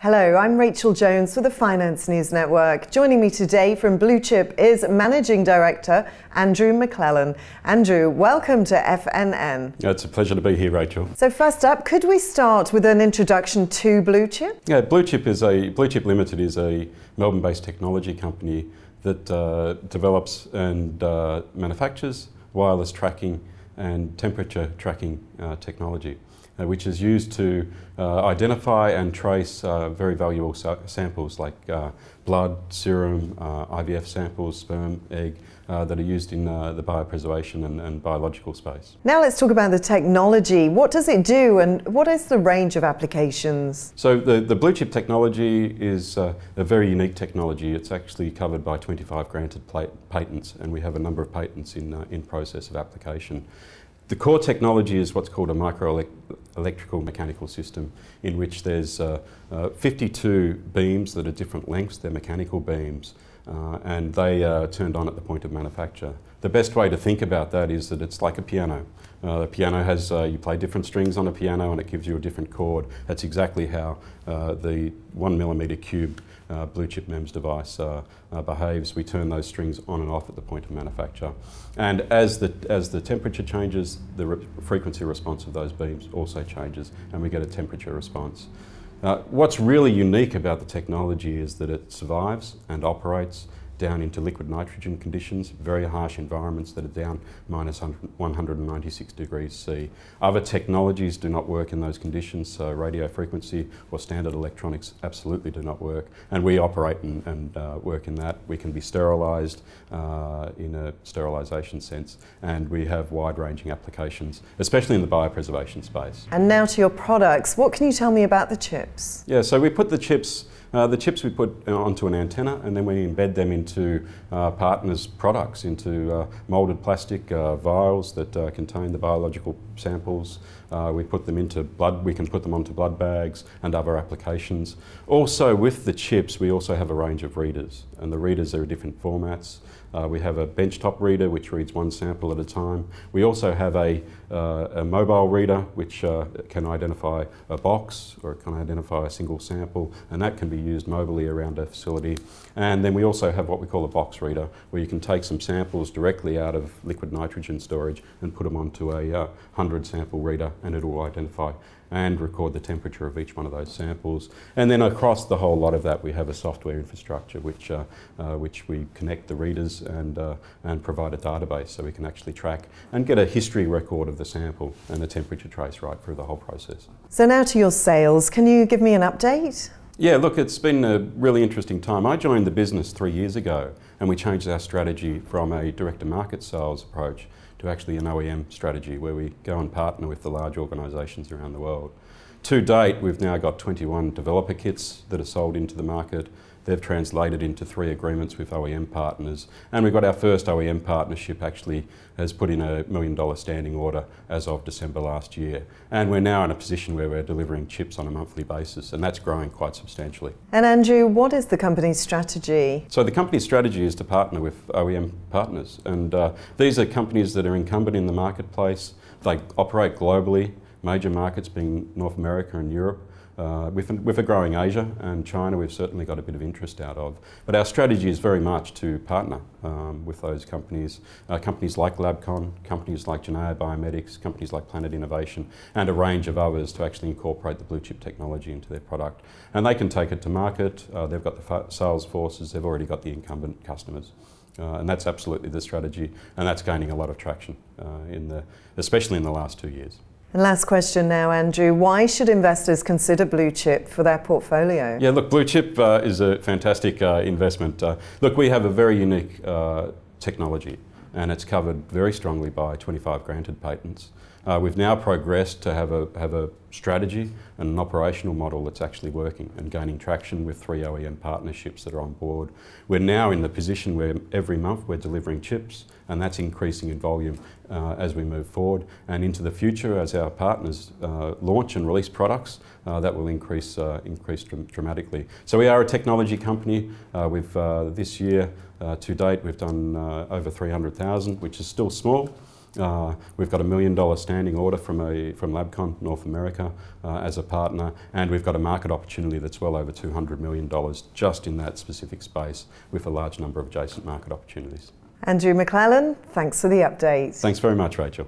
Hello, I'm Rachel Jones for the Finance News Network. Joining me today from Blue Chip is Managing Director Andrew McClellan. Andrew, welcome to FNN. It's a pleasure to be here, Rachel. So first up, could we start with an introduction to Blue Chip? Yeah, Blue Chip Limited is a Melbourne-based technology company that develops and manufactures wireless tracking and temperature tracking technology, which is used to identify and trace very valuable samples like blood, serum, IVF samples, sperm, egg, that are used in the biopreservation and biological space. Now let's talk about the technology. What does it do and what is the range of applications? So the Blue Chip technology is a very unique technology. It's actually covered by 25 granted patents, and we have a number of patents in process of application. The core technology is what's called a microelectrical mechanical system, in which there's 52 beams that are different lengths. They're mechanical beams, and they are turned on at the point of manufacture. The best way to think about that is that it's like a piano. The piano has, you play different strings on a piano and it gives you a different chord. That's exactly how the 1mm cube Blue Chip MEMS device behaves. We turn those strings on and off at the point of manufacture. And as the temperature changes, the frequency response of those beams also changes, and we get a temperature response. What's really unique about the technology is that it survives and operates down into liquid nitrogen conditions, very harsh environments that are down minus 196 degrees C. Other technologies do not work in those conditions, so radio frequency or standard electronics absolutely do not work, and we operate and work in that. We can be sterilised in a sterilisation sense, and we have wide-ranging applications, especially in the biopreservation space. And now to your products. What can you tell me about the chips? Yeah, so we put the chips we put onto an antenna, and then we embed them into partners' products, into moulded plastic vials that contain the biological samples. We put them into blood, we can put them onto blood bags and other applications. Also with the chips, we also have a range of readers, and the readers are different formats. We have a benchtop reader which reads one sample at a time. We also have a mobile reader which can identify a box, or it can identify a single sample, and that can be used mobily around a facility. And then we also have what we call a box reader, where you can take some samples directly out of liquid nitrogen storage and put them onto a 100 sample reader, and it will identify and record the temperature of each one of those samples. And then across the whole lot of that, we have a software infrastructure which we connect the readers and provide a database, so we can actually track and get a history record of the sample and a temperature trace right through the whole process. So now to your sales. Can you give me an update? Yeah, look, it's been a really interesting time. I joined the business 3 years ago, and we changed our strategy from a direct-to-market sales approach to actually an OEM strategy, where we go and partner with the large organisations around the world. To date, we've now got 21 developer kits that are sold into the market. They've translated into 3 agreements with OEM partners, and we've got our first OEM partnership actually has put in a $1 million standing order as of December last year. And we're now in a position where we're delivering chips on a monthly basis, and that's growing quite substantially. And Andrew, what is the company's strategy? So the company's strategy is to partner with OEM partners, and these are companies that are incumbent in the marketplace. They operate globally, major markets being North America and Europe. With a growing Asia and China, we've certainly got a bit of interest out of. But our strategy is very much to partner with those companies, companies like LabCon, companies like Geneo Biomedics, companies like Planet Innovation, and a range of others to actually incorporate the Blue Chip technology into their product. And they can take it to market. They've got the sales forces, they've already got the incumbent customers. And that's absolutely the strategy, and that's gaining a lot of traction, especially in the last 2 years. And last question now, Andrew. Why should investors consider Blue Chip for their portfolio? Yeah, look, Blue Chip is a fantastic investment. Look, we have a very unique technology, and it's covered very strongly by 25 granted patents. We've now progressed to have a strategy and an operational model that's actually working and gaining traction with 3 OEM partnerships that are on board. We're now in the position where every month we're delivering chips, and that's increasing in volume as we move forward. And into the future, as our partners launch and release products, that will increase dramatically. So we are a technology company. This year, to date, we've done over 300,000, which is still small. We've got $1 million standing order from Labcon North America as a partner, and we've got a market opportunity that's well over $200 million just in that specific space, with a large number of adjacent market opportunities. Andrew McClellan, thanks for the update. Thanks very much, Rachel.